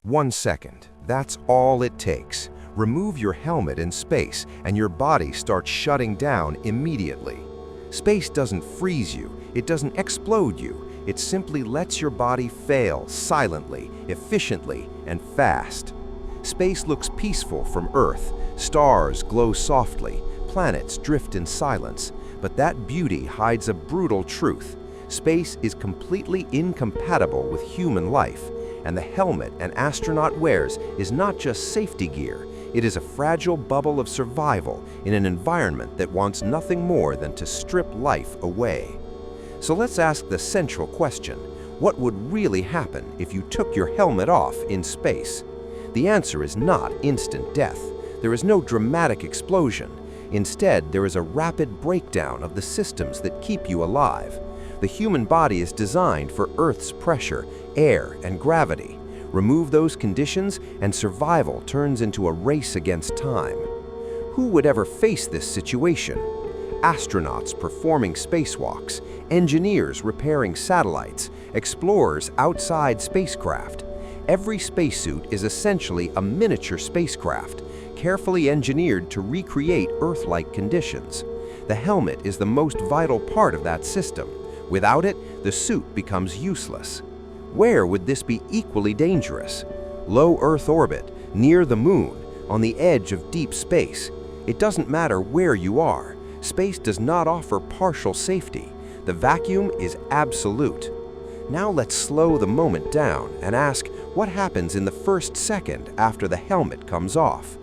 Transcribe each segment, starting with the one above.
1 second, that's all it takes. Remove your helmet in space and your body starts shutting down immediately. Space doesn't freeze you, it doesn't explode you, it simply lets your body fail silently, efficiently, and fast. Space looks peaceful from Earth, stars glow softly, planets drift in silence, but that beauty hides a brutal truth. Space is completely incompatible with human life, and the helmet an astronaut wears is not just safety gear, it is a fragile bubble of survival in an environment that wants nothing more than to strip life away. So let's ask the central question: what would really happen if you took your helmet off in space? The answer is not instant death. There is no dramatic explosion. Instead, there is a rapid breakdown of the systems that keep you alive. The human body is designed for Earth's pressure, air, and gravity. Remove those conditions, and survival turns into a race against time. Who would ever face this situation? Astronauts performing spacewalks, engineers repairing satellites, explorers outside spacecraft. Every spacesuit is essentially a miniature spacecraft, carefully engineered to recreate Earth-like conditions. The helmet is the most vital part of that system. Without it, the suit becomes useless. Where would this be equally dangerous? Low Earth orbit, near the moon, on the edge of deep space. It doesn't matter where you are. Space does not offer partial safety. The vacuum is absolute. Now let's slow the moment down and ask what happens in the first second after the helmet comes off.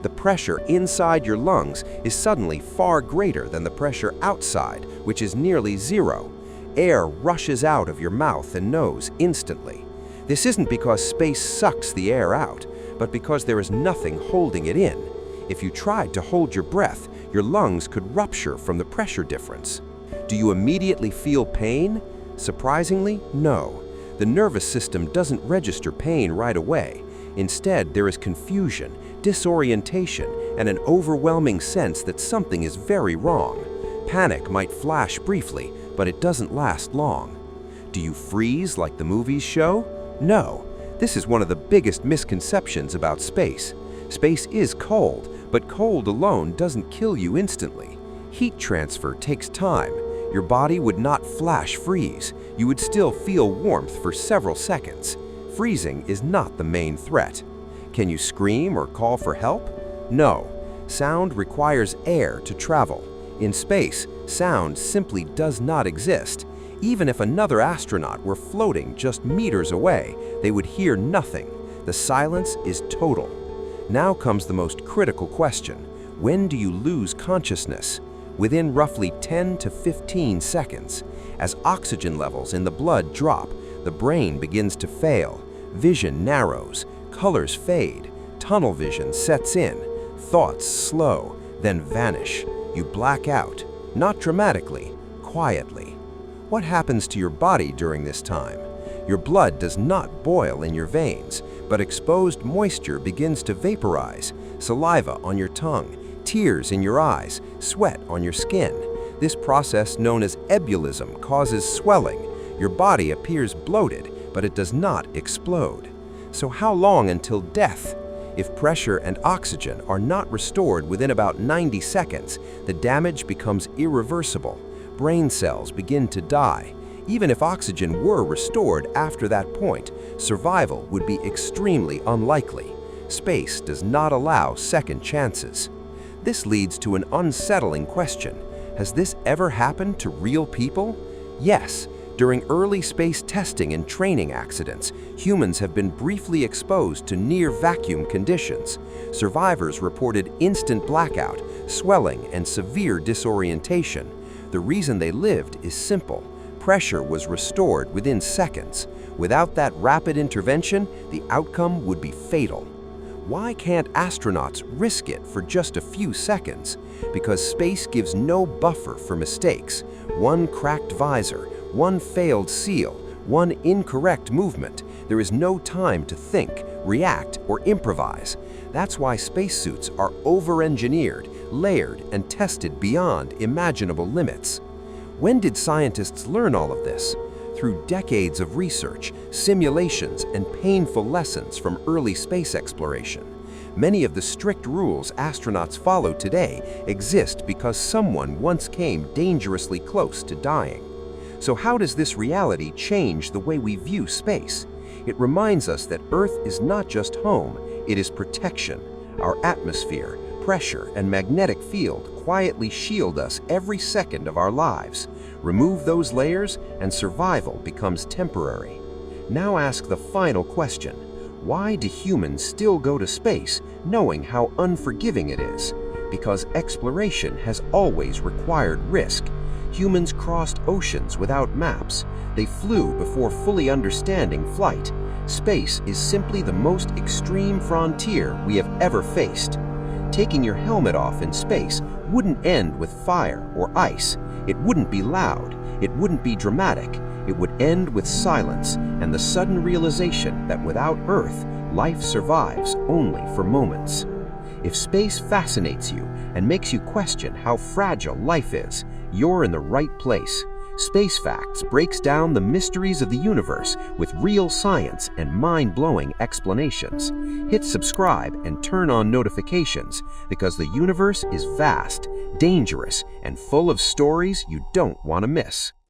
The pressure inside your lungs is suddenly far greater than the pressure outside, which is nearly zero. Air rushes out of your mouth and nose instantly. This isn't because space sucks the air out, but because there is nothing holding it in. If you tried to hold your breath, your lungs could rupture from the pressure difference. Do you immediately feel pain? Surprisingly, no. The nervous system doesn't register pain right away. Instead, there is confusion, disorientation, and an overwhelming sense that something is very wrong. Panic might flash briefly, but it doesn't last long. Do you freeze like the movies show? No. This is one of the biggest misconceptions about space. Space is cold, but cold alone doesn't kill you instantly. Heat transfer takes time. Your body would not flash freeze. You would still feel warmth for several seconds. Freezing is not the main threat. Can you scream or call for help? No. Sound requires air to travel. In space, sound simply does not exist. Even if another astronaut were floating just meters away, they would hear nothing. The silence is total. Now comes the most critical question. When do you lose consciousness? Within roughly 10 to 15 seconds. As oxygen levels in the blood drop, the brain begins to fail. Vision narrows, colors fade, tunnel vision sets in, thoughts slow, then vanish. You black out, not dramatically, quietly. What happens to your body during this time? Your blood does not boil in your veins, but exposed moisture begins to vaporize, saliva on your tongue, tears in your eyes, sweat on your skin. This process, known as ebullism, causes swelling. Your body appears bloated, but it does not explode. So how long until death? If pressure and oxygen are not restored within about 90 seconds, the damage becomes irreversible. Brain cells begin to die. Even if oxygen were restored after that point, survival would be extremely unlikely. Space does not allow second chances. This leads to an unsettling question. Has this ever happened to real people? Yes. During early space testing and training accidents, humans have been briefly exposed to near-vacuum conditions. Survivors reported instant blackout, swelling, and severe disorientation. The reason they lived is simple. Pressure was restored within seconds. Without that rapid intervention, the outcome would be fatal. Why can't astronauts risk it for just a few seconds? Because space gives no buffer for mistakes. One cracked visor, one failed seal, one incorrect movement. There is no time to think, react, or improvise. That's why spacesuits are over-engineered, layered, and tested beyond imaginable limits. When did scientists learn all of this? Through decades of research, simulations, and painful lessons from early space exploration, many of the strict rules astronauts follow today exist because someone once came dangerously close to dying. So how does this reality change the way we view space? It reminds us that Earth is not just home, it is protection. Our atmosphere, pressure, and magnetic field quietly shield us every second of our lives. Remove those layers and survival becomes temporary. Now ask the final question. Why do humans still go to space knowing how unforgiving it is? Because exploration has always required risk. Humans crossed oceans without maps. They flew before fully understanding flight. Space is simply the most extreme frontier we have ever faced. Taking your helmet off in space wouldn't end with fire or ice. It wouldn't be loud. It wouldn't be dramatic. It would end with silence and the sudden realization that without Earth, life survives only for moments. If space fascinates you and makes you question how fragile life is, you're in the right place. Space Facts breaks down the mysteries of the universe with real science and mind-blowing explanations. Hit subscribe and turn on notifications because the universe is vast, dangerous, and full of stories you don't want to miss.